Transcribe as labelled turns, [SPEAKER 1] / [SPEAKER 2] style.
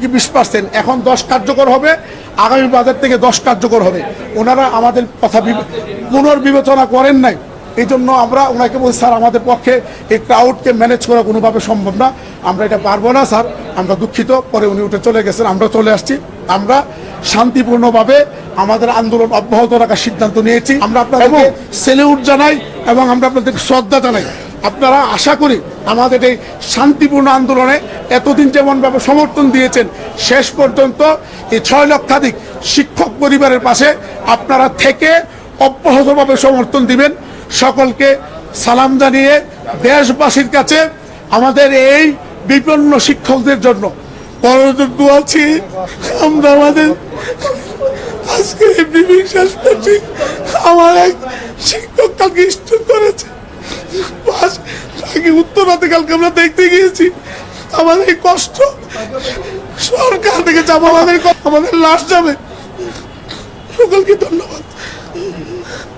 [SPEAKER 1] কি 20%, এখন 10 কার্যকর হবে, আগামী বাজেট থেকে 10 কার্যকর হবে। ওনারা আমাদের কথা পুনর্বিবেচনা করেন নাই, এই জন্য আমরা ওনাকে বলছি স্যার আমাদের পক্ষে এই ক্রাউডকে ম্যানেজ করা কোনোভাবে সম্ভব না, আমরা এটা পারবো না স্যার, আমরা দুঃখিত। পরে উনি উঠে চলে গেছেন, আমরা চলে আসছি। আমরা শান্তিপূর্ণভাবে আমাদের আন্দোলন অব্যাহত রাখার সিদ্ধান্ত নিয়েছি। আমরা আপনাদেরকে সেলিউট জানাই এবং আমরা আপনাদের শ্রদ্ধা জানাই। আপনারা আশা করি আমাদের এই শান্তিপূর্ণ আন্দোলনে এতদিন যেমনভাবে সমর্থন দিয়েছেন, শেষ পর্যন্ত এই 6 লক্ষাধিক শিক্ষক পরিবারের পাশে আপনারা থেকে অব্যাহতভাবে সমর্থন দিবেন। সকলকে সালাম জানিয়ে দেশবাসীর কাছে আমাদের এই বিপন্ন শিক্ষকদের জন্য দোয়া আছি। আমরা আমাদের আজকে বিশ্বাস করছি, আমার এক শিক্ষক কালকে স্ট্রোক করেছে, উত্তরাতে কালকে আমরা দেখতে গিয়েছি। আমাদের এই কষ্ট সরকার থেকে যাবো, আমাদের লাশ যাবে। সকলকে ধন্যবাদ।